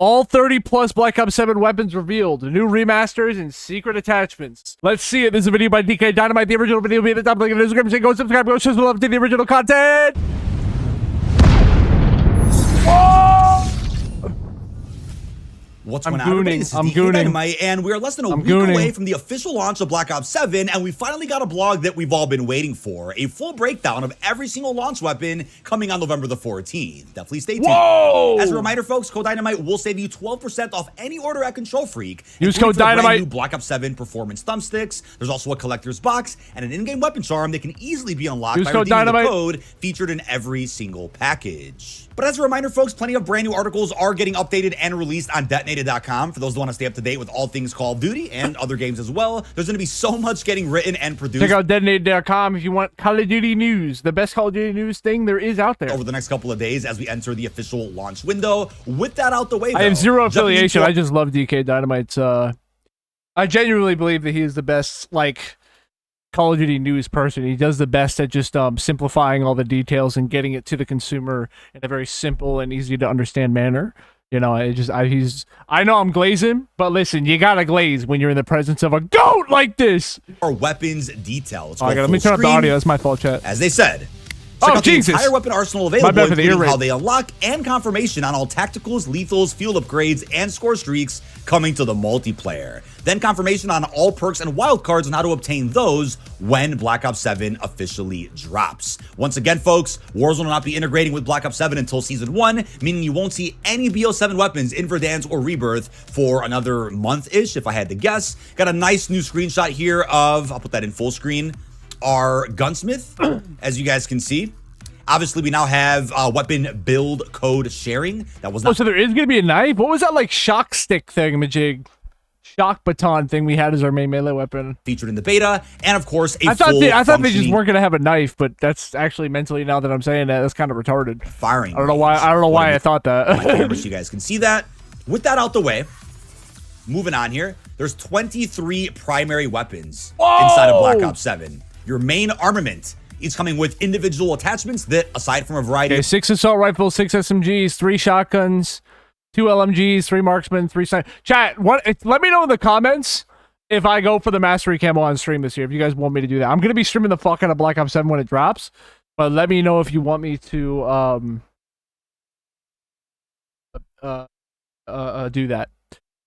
All 30 plus Black Ops 7 weapons revealed, new remasters and secret attachments. Let's see it. This is a video by DK Dynamite. The original video will be at the top of the description. Go subscribe, go show some love to the original content. What's going on, everybody? This is DK Dynamite, and we are less than a week away from the official launch of Black Ops 7, and we finally got a blog that we've all been waiting for. A full breakdown of every single launch weapon coming on November the 14th. Definitely stay tuned. Whoa! As a reminder, folks, code Dynamite will save you 12% off any order at Control Freak. Use code Dynamite. New Black Ops 7 performance thumbsticks. There's also a collector's box and an in-game weapon charm that can easily be unlocked by redeeming the code featured in every single package. But as a reminder, folks, plenty of brand new articles are getting updated and released on detonated.com for those who want to stay up to date with all things Call of Duty and other games as well. There's going to be so much getting written and produced. Check out detonated.com if you want Call of Duty news, the best Call of Duty news thing there is out there. Over the next couple of days as we enter the official launch window. With that out the way, though, I have zero affiliation. I just love DK Dynamite's. I genuinely believe that he is the best, like, Call of Duty news person. He does the best at just simplifying all the details and getting it to the consumer in a very simple and easy to understand manner. You know, I know I'm glazing, but listen, you gotta glaze when you're in the presence of a GOAT like this. Our weapons detail. Let me turn up the audio. That's my fault, chat. As they said. Check out Jesus. The entire weapon arsenal available, including how they unlock and confirmation on all tacticals, lethals, field upgrades, and score streaks coming to the multiplayer. Then confirmation on all perks and wildcards and how to obtain those when Black Ops 7 officially drops. Once again, folks, Warzone will not be integrating with Black Ops 7 until Season 1, meaning you won't see any BO7 weapons in Verdansk or Rebirth for another month-ish, if I had to guess. Got a nice new screenshot here of, I'll put that in full screen, our gunsmith, as you guys can see. Obviously, we now have weapon build code sharing. That was not. Oh, so there is going to be a knife? What was that, like, shock stick thingamajig? Shock baton thing we had as our main melee weapon. Featured in the beta, and of course, I thought they just weren't going to have a knife, but that's actually mentally, now that I'm saying that, that's kind of retarded. Firing. I don't know why I thought that. My camera, so you guys can see that. With that out the way, moving on here, there's 23 primary weapons inside of Black Ops 7. Your main armament is coming with individual attachments that, aside from a variety of 6 assault rifles, 6 SMGs, 3 shotguns, 2 LMGs, 3 marksmen, 3 chat. Let me know in the comments if I go for the mastery camo on stream this year. If you guys want me to do that, I'm gonna be streaming the fuck out of Black Ops 7 when it drops. But let me know if you want me to do that.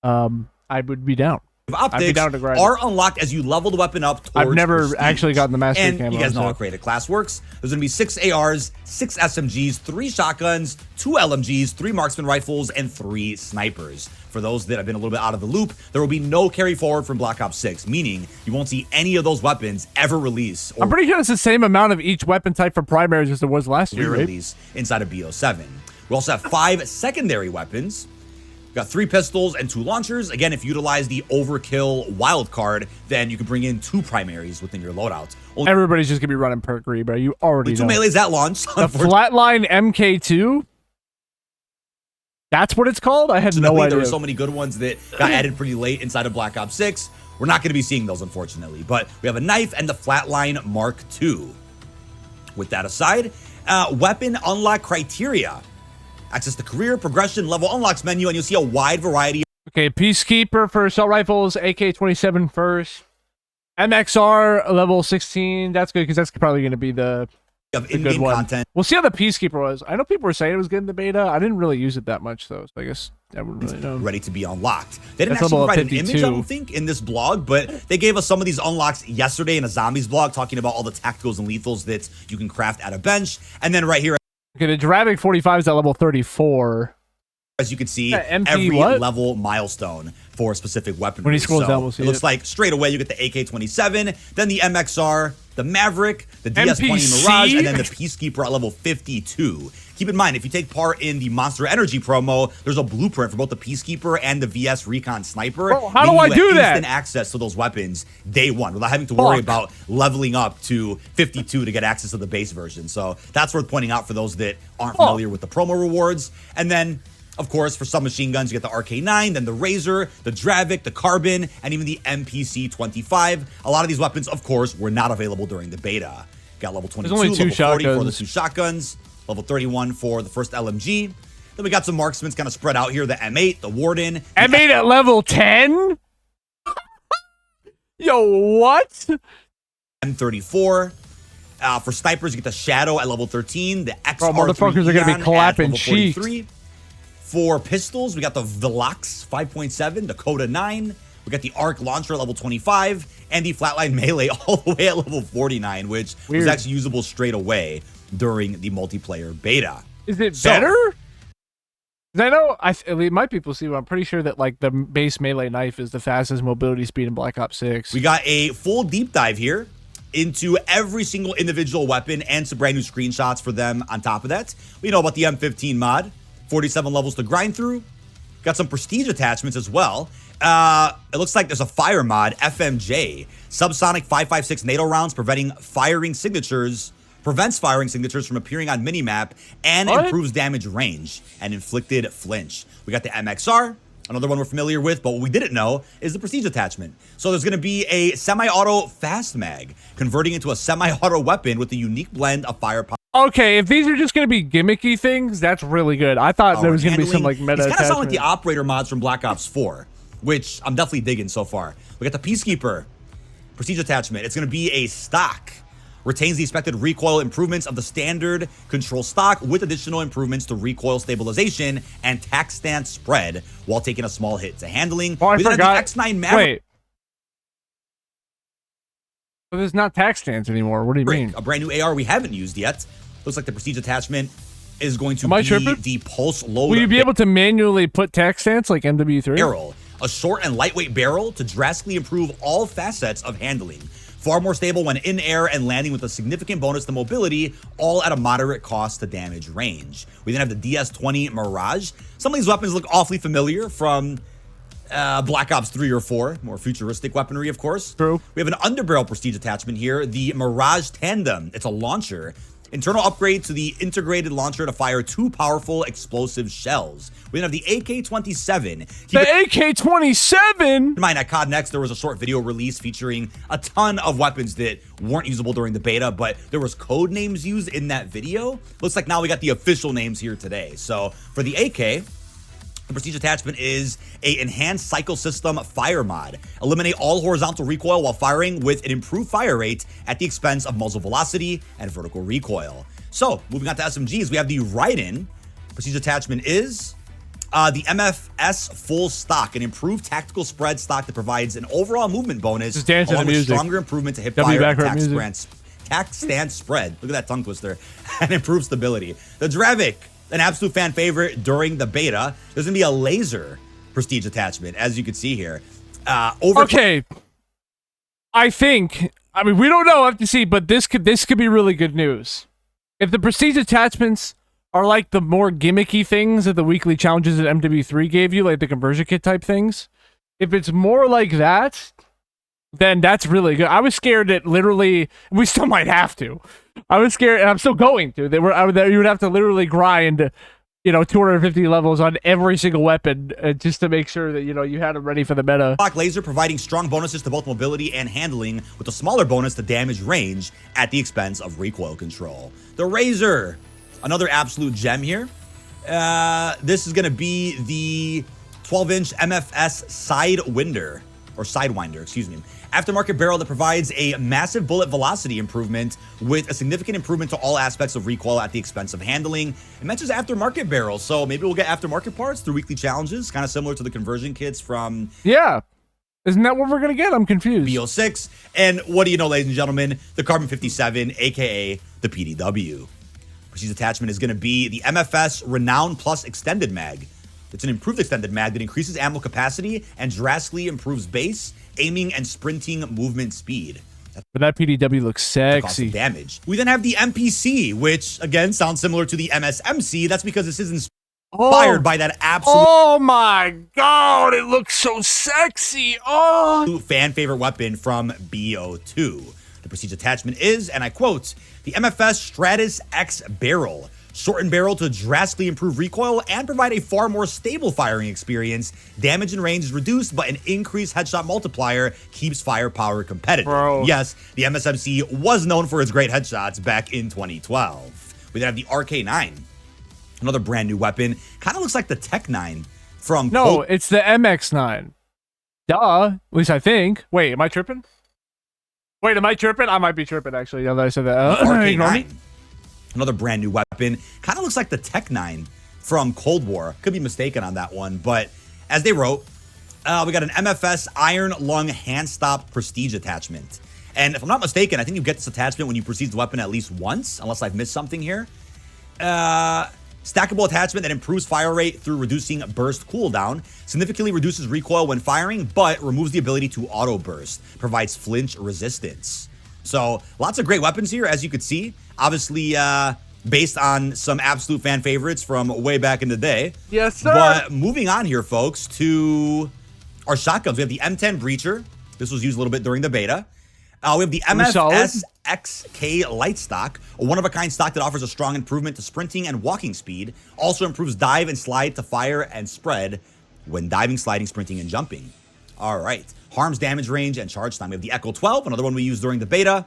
I would be down. Optics are unlocked as you level the weapon up towards I've never actually gotten the mastery camo. And you guys know how creative class works. There's going to be 6 ARs, 6 SMGs, 3 shotguns, 2 LMGs, 3 marksman rifles, and 3 snipers. For those that have been a little bit out of the loop, there will be no carry forward from Black Ops 6, meaning you won't see any of those weapons ever release. I'm pretty sure it's the same amount of each weapon type for primaries as there was last year, right? Release inside of BO7. We also have 5 secondary weapons. We've got 3 pistols and 2 launchers. Again, if you utilize the overkill wild card, then you can bring in 2 primaries within your loadouts. Everybody's just gonna be running perk bro. You already know. 2 melees at launch. The flatline MK2. That's what it's called? I had no idea. There were so many good ones that got added pretty late inside of Black Ops 6. We're not going to be seeing those, unfortunately. But we have a knife and the flatline Mark II. With that aside, weapon unlock criteria. Access the career, progression, level unlocks menu, and you'll see a wide variety. Okay, Peacekeeper for assault rifles, AK-27 first. MXR level 16. That's good because that's probably going to be the good one. Content. We'll see how the Peacekeeper was. I know people were saying it was good in the beta. I didn't really use it that much though, so I guess I wouldn't really know. Ready to be unlocked. They didn't actually provide an image, I don't think, in this blog, but they gave us some of these unlocks yesterday in a zombies blog, talking about all the tacticals and lethals that you can craft at a bench. And then right here, okay, the Dravik 45 is at level 34. As you can see, MP every what? level milestone for a specific weapon. When he scrolls down, we'll see it. Looks like straight away you get the AK-27, then the MXR, the Maverick, the DS-20 Mirage, and then the Peacekeeper at level 52. Keep in mind, if you take part in the Monster Energy promo, there's a blueprint for both the Peacekeeper and the VS Recon Sniper. Bro, how do I do that? Instant access to those weapons day one without having to worry about leveling up to 52 to get access to the base version. So that's worth pointing out for those that aren't familiar with the promo rewards. And then, of course, for submachine guns, you get the RK9, then the Razor, the Dravik, the Carbon, and even the MPC-25. A lot of these weapons, of course, were not available during the beta. Got level 22, level 40 for the 2 shotguns, level 31 for the first LMG. Then we got some marksmans kind of spread out here. The M8, the Warden. M8 at level 10? Yo, what? M34. For snipers, you get the Shadow at level 13. The XR3 motherfuckers are going to be clapping cheeks. For pistols, we got the Velox 5.7, the Coda 9. We got the Arc Launcher at level 25. And the Flatline Melee all the way at level 49, which was actually usable straight away during the multiplayer beta. Is it better? I know, it might be placebo. I'm pretty sure that like the base melee knife is the fastest mobility speed in Black Ops 6. We got a full deep dive here into every single individual weapon and some brand new screenshots for them on top of that. We know about the M15 mod, 47 levels to grind through. Got some prestige attachments as well. It looks like there's a fire mod, FMJ, subsonic 5.56 NATO rounds prevents firing signatures from appearing on minimap and improves damage range and inflicted flinch. We got the MXR, another one we're familiar with, but what we didn't know is the prestige attachment. So there's going to be a semi-auto fast mag, converting into a semi-auto weapon with a unique blend of firepower. Okay, if these are just going to be gimmicky things, that's really good. I thought there was going to be some like meta attachment. It's kind of sound like the operator mods from Black Ops 4, which I'm definitely digging so far. We got the Peacekeeper prestige attachment. It's going to be a stock. Retains the expected recoil improvements of the standard control stock with additional improvements to recoil stabilization and tack stance spread while taking a small hit to handling. Oh, I forgot. The X9 Maverick. Wait. But there's not tack stance anymore. What do you mean? A brand new AR we haven't used yet. Looks like the prestige attachment is going to be the pulse load. Will you be able to manually put tack stance like MW3? Barrel. A short and lightweight barrel to drastically improve all facets of handling. Far more stable when in air and landing with a significant bonus to mobility, all at a moderate cost to damage range. We then have the DS-20 Mirage. Some of these weapons look awfully familiar from Black Ops 3 or 4, more futuristic weaponry, of course. True. We have an underbarrel prestige attachment here, the Mirage Tandem. It's a launcher. Internal upgrade to the integrated launcher to fire 2 powerful explosive shells. We then have the AK-27. The AK-27? In mind, at COD Next, there was a short video release featuring a ton of weapons that weren't usable during the beta, but there was code names used in that video. Looks like now we got the official names here today. So for the AK, the prestige attachment is a enhanced cycle system fire mod. Eliminate all horizontal recoil while firing with an improved fire rate at the expense of muzzle velocity and vertical recoil. So moving on to SMGs, we have the Raiden. Prestige attachment is the MFS full stock, an improved tactical spread stock that provides an overall movement bonus along with stronger improvement to hip fire and tack stance spread. Look at that tongue twister. And improved stability. The Dravik, an absolute fan favorite during the beta. There's gonna be a laser prestige attachment, as you can see here. Okay, I mean, we don't know, I have to see, but this could be really good news. If the prestige attachments are like the more gimmicky things that the weekly challenges that MW3 gave you, like the conversion kit type things, if it's more like that, then that's really good. I was scared that literally, we still might have to. I was scared, and I'm still going to. You would have to literally grind, 250 levels on every single weapon just to make sure that, you had them ready for the meta. Laser providing strong bonuses to both mobility and handling with a smaller bonus to damage range at the expense of recoil control. The Razor, another absolute gem here. This is going to be the 12-inch MFS Sidewinder, excuse me. Aftermarket barrel that provides a massive bullet velocity improvement with a significant improvement to all aspects of recoil at the expense of handling. It mentions aftermarket barrels, so maybe we'll get aftermarket parts through weekly challenges, kind of similar to the conversion kits from... Yeah. Isn't that what we're going to get? I'm confused. BO6. And what do you know, ladies and gentlemen? The Carbon 57, a.k.a. the PDW. Prestige attachment is going to be the MFS Renown Plus Extended Mag. It's an improved extended mag that increases ammo capacity and drastically improves base, aiming, and sprinting movement speed. But that PDW looks sexy. Damage. We then have the MPC, which again sounds similar to the MSMC. That's because this is inspired by that absolute. Oh my god, it looks so sexy. Fan favorite weapon from BO2. The prestige attachment is, and I quote, the MFS Stratus X Barrel. Shorten barrel to drastically improve recoil and provide a far more stable firing experience. Damage and range is reduced, but an increased headshot multiplier keeps firepower competitive. Bro. Yes, the MSMC was known for its great headshots back in 2012. We then have the RK9. Another brand new weapon. Kind of looks like the Tech 9 from No, it's the MX9. Duh. At least I think. Wait, am I tripping? Wait, am I tripping? I might be tripping, actually, now that I said that. Ignore me. Another brand new weapon. Kind of looks like the Tech 9 from Cold War. Could be mistaken on that one. But as they wrote, we got an MFS Iron Lung Hand Stop Prestige attachment. And if I'm not mistaken, I think you get this attachment when you prestige the weapon at least once, unless I've missed something here. Stackable attachment that improves fire rate through reducing burst cooldown, significantly reduces recoil when firing, but removes the ability to auto burst, provides flinch resistance. So lots of great weapons here, as you could see. Obviously, based on some absolute fan favorites from way back in the day. Yes, sir. But moving on here, folks, to our shotguns. We have the M10 Breacher. This was used a little bit during the beta. We have the MFS XK Light Stock, a one-of-a-kind stock that offers a strong improvement to sprinting and walking speed. Also improves dive and slide to fire and spread when diving, sliding, sprinting, and jumping. All right. Harms damage range and charge time. We have the Echo 12, another one we used during the beta.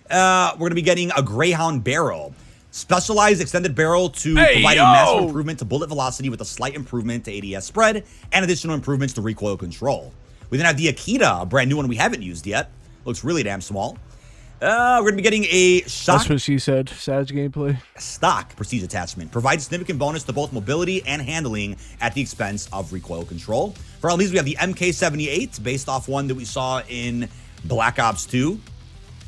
We're going to be getting a Greyhound Barrel. Specialized extended barrel to provide a massive improvement to bullet velocity with a slight improvement to ADS spread and additional improvements to recoil control. We then have the Akita, a brand new one we haven't used yet. Looks really damn small. We're going to be getting a shock. That's what she said. Savage gameplay. Stock prestige attachment. Provides significant bonus to both mobility and handling at the expense of recoil control. For enemies, we have the MK78, based off one that we saw in Black Ops 2. You're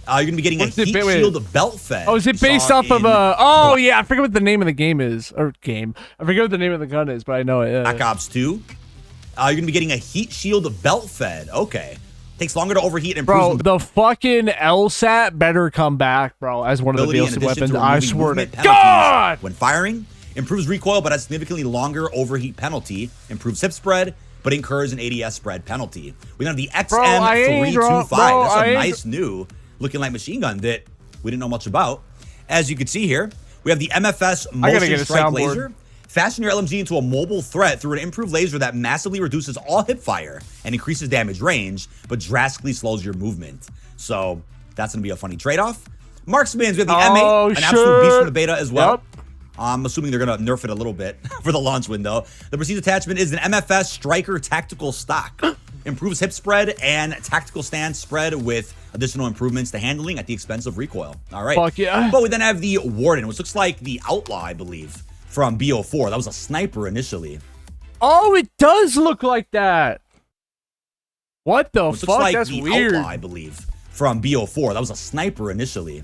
going to be getting a heat shield belt fed. Oh, is it based off of a... Oh, yeah. I forget what the name of the game is. Or game. I forget what the name of the gun is, but I know it. Black Ops 2. You're going to be getting a heat shield belt fed. Okay. Takes longer to overheat and improves. Bro, the fucking LSAT better come back, bro, as one of the DLC weapons. I swear to God! When firing, improves recoil, but has significantly longer overheat penalty. Improves hip spread, but incurs an ADS spread penalty. We have the XM325. That's a nice new looking like machine gun that we didn't know much about. As you can see here, we have the MFS Motion Strike Laser. Fashion your LMG into a mobile threat through an improved laser that massively reduces all hip fire and increases damage range, but drastically slows your movement. So that's going to be a funny trade-off. Marksmans, we have the M8, an absolute beast from the beta as well. Yep. I'm assuming they're going to nerf it a little bit for the launch window. The prestige attachment is an MFS Striker Tactical Stock. Improves hip spread and tactical stance spread with additional improvements to handling at the expense of recoil. All right. Fuck yeah. But we then have the Warden, which looks like the Outlaw, I believe, from BO4. That was a sniper initially. Oh, it does look like that. What the fuck? Like that's the weird. Outlaw, I believe, from BO4. That was a sniper initially.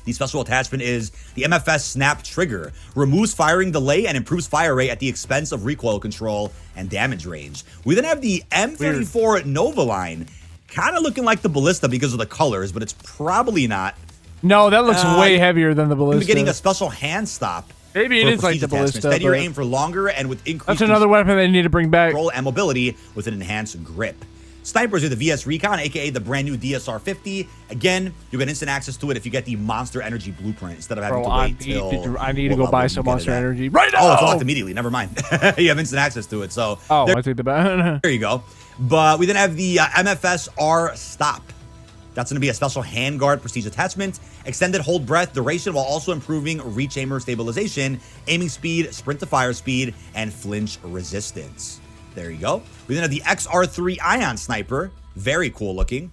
The special attachment is the MFS Snap Trigger. Removes firing delay and improves fire rate at the expense of recoil control and damage range. We then have the M34 Nova line. Kind of looking like the Ballista because of the colors, but it's probably not. No, that looks way heavier than the Ballista. We're getting a special hand stop. Maybe it is like the Ballista. Steady your aim for longer and with increased That's another weapon they need to bring back. Control and mobility with an enhanced grip. Snipers are the VS Recon, aka the brand new DSR-50. Again, you get instant access to it if you get the Monster Energy Blueprint instead of having to wait till... I need to go buy some Monster Energy right now! Oh, it's locked immediately. Never mind. You have instant access to it, so... Oh, I take the back. There you go. But we then have the MFS R Stop. That's going to be a special handguard prestige attachment. Extended hold breath duration while also improving reach aimer stabilization, aiming speed, sprint to fire speed, and flinch resistance. There you go. We then have the XR3 Ion Sniper. Very cool looking.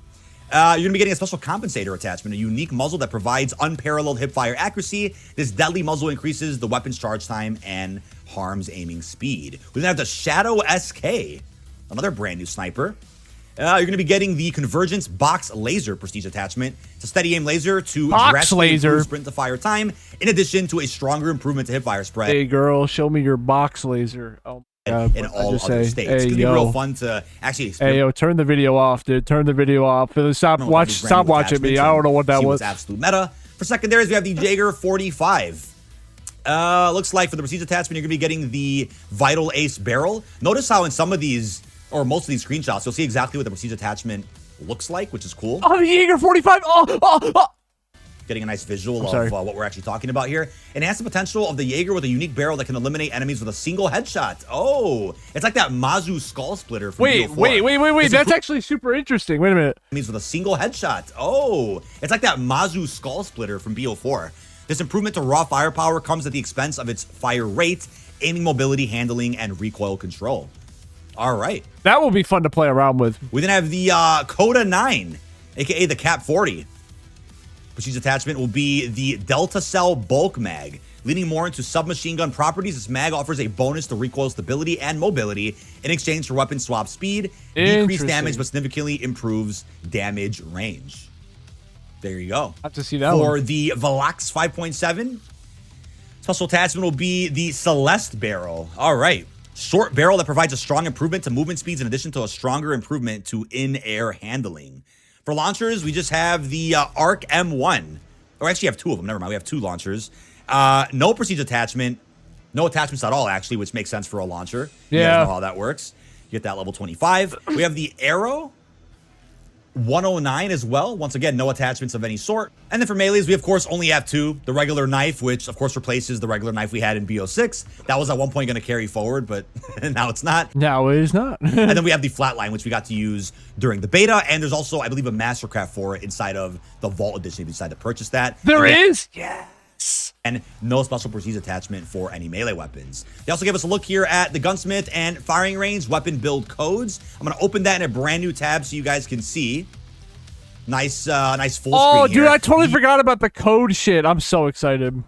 You're going to be getting a special compensator attachment, a unique muzzle that provides unparalleled hipfire accuracy. This deadly muzzle increases the weapon's charge time and harms aiming speed. We then have the Shadow SK, another brand new sniper. You're going to be getting the Convergence Box Laser prestige attachment. It's a steady aim laser to drastically improve sprint to fire time, in addition to a stronger improvement to hipfire spread. Hey girl, show me your box laser. Oh. In all other states. It's gonna be real fun to actually experience. Hey, yo, turn the video off, dude. Turn the video off. Stop watching me. I don't know what that was. Absolute meta. For secondaries, we have the Jaeger 45. Looks like for the prestige attachment, you're gonna be getting the Vital Ace barrel. Notice how in some of these, or most of these screenshots, you'll see exactly what the prestige attachment looks like, which is cool. Oh, the Jaeger 45. Oh. Getting a nice visual of what we're actually talking about here. Enhance the potential of the Jaeger with a unique barrel that can eliminate enemies with a single headshot. Oh, it's like that Mazu skull splitter from BO4. Wait. That's actually super interesting. Wait a minute. Enemies with a single headshot. Oh, it's like that Mazu skull splitter from BO4. This improvement to raw firepower comes at the expense of its fire rate, aiming mobility, handling, and recoil control. All right. That will be fun to play around with. We then have the Coda 9, aka the Cap 40. Prestige attachment will be the Delta Cell Bulk Mag. Leaning more into submachine gun properties, this mag offers a bonus to recoil stability and mobility in exchange for weapon swap speed, decreased damage, but significantly improves damage range. There you go. I have to see that For one. the Velox 5.7, special attachment will be the Celeste Barrel. All right. Short barrel that provides a strong improvement to movement speeds in addition to a stronger improvement to in-air handling. For launchers, we just have the Arc M1. Or actually have two of them. Never mind. We have two launchers. No prestige attachment. No attachments at all, actually, which makes sense for a launcher. You guys know how that works. You get that level 25. We have the Arrow 109 as well. Once again, no attachments of any sort. And then for melees, we of course only have two. The regular knife, which of course replaces the regular knife we had in BO6. That was at one point going to carry forward, but now it's not. Now it is not. And then we have the Flatline, which we got to use during the beta. And there's also, I believe, a Mastercraft for it inside of the Vault Edition if you decide to purchase that. There is? Yes. And no special prestige attachment for any melee weapons. They also give us a look here at the gunsmith and firing range weapon build codes. I'm going to open that in a brand new tab so you guys can see. Nice nice full screen Oh, dude, here. I totally forgot about the code shit. I'm so excited.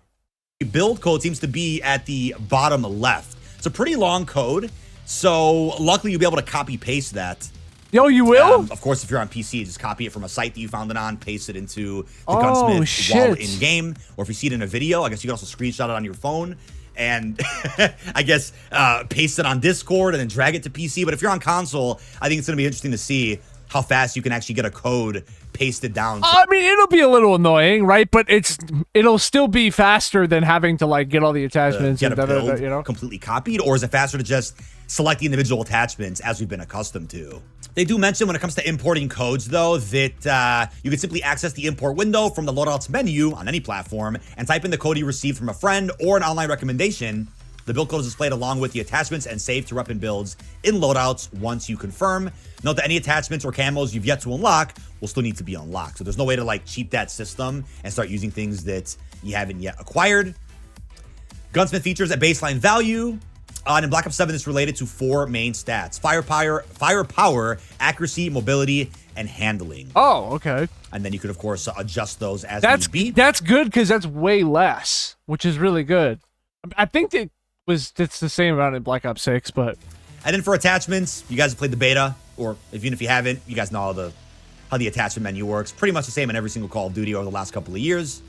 The build code seems to be at the bottom left. It's a pretty long code, so luckily you'll be able to copy paste that. Yo, you will? Of course, if you're on PC, just copy it from a site that you found it on, paste it into the gunsmith while in game, or if you see it in a video, I guess you can also screenshot it on your phone and I guess paste it on Discord and then drag it to PC. But if you're on console, I think it's going to be interesting to see how fast you can actually get a code pasted down. I mean, it'll be a little annoying, right? But it'll still be faster than having to like get all the attachments get and a build you know, completely copied, or is it faster to just select the individual attachments as we've been accustomed to? They do mention when it comes to importing codes, though, that you can simply access the import window from the loadouts menu on any platform and type in the code you received from a friend or an online recommendation. The build code is displayed along with the attachments and saved to weapon builds in loadouts once you confirm. Note that any attachments or camos you've yet to unlock will still need to be unlocked. So there's no way to like cheat that system and start using things that you haven't yet acquired. Gunsmith features a baseline value. And in Black Ops 7, it's related to 4 main stats: firepower, accuracy, mobility, and handling. Oh, okay. And then you could, of course, adjust those as That's need be. That's good because that's way less, which is really good. I think it's the same amount in Black Ops 6, but. And then for attachments, you guys have played the beta, or even if you haven't, you guys know how the attachment menu works. Pretty much the same in every single Call of Duty over the last couple of years.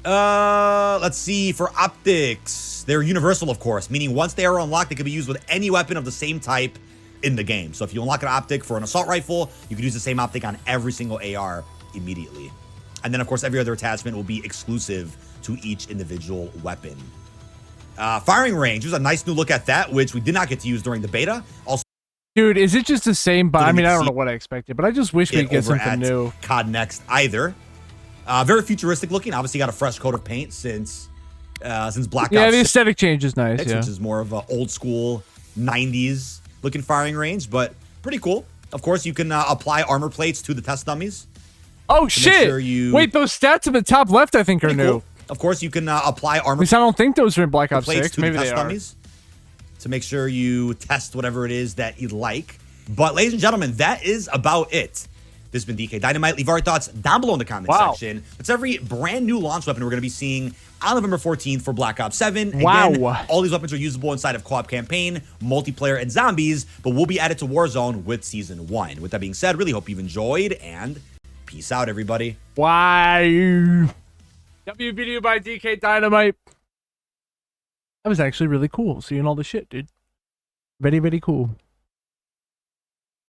Let's see. For optics, they're universal, of course, meaning once they are unlocked, they can be used with any weapon of the same type in the game. So if you unlock an optic for an assault rifle, you can use the same optic on every single AR immediately. And then, of course, every other attachment will be exclusive to each individual weapon. Firing range. There's a nice new look at that, which we did not get to use during the beta. Also, dude, is it just the same? But I mean, I don't know what I expected, but I just wish we'd get something new. COD Next either. Very futuristic looking. Obviously, got a fresh coat of paint since Black Ops. Yeah, the aesthetic change is nice. Which is more of an old school 90s looking firing range, but pretty cool. Of course, you can apply armor plates to the test dummies. Oh shit! Wait, those stats in the top left, I think, are new. Cool. Of course, you can apply armor. At least I don't think those are in Black Ops 6. To Maybe the they test are. Dummies to make sure you test whatever it is that you like. But ladies and gentlemen, that is about it. This has been DK Dynamite. Leave our thoughts down below in the comment section. It's every brand new launch weapon we're going to be seeing on November 14th for Black Ops 7. Wow. Again, all these weapons are usable inside of co-op campaign, multiplayer, and zombies, but will be added to Warzone with Season 1. With that being said, really hope you've enjoyed, and peace out, everybody. Why? W video by DK Dynamite. That was actually really cool, seeing all the shit, dude. Very, very cool.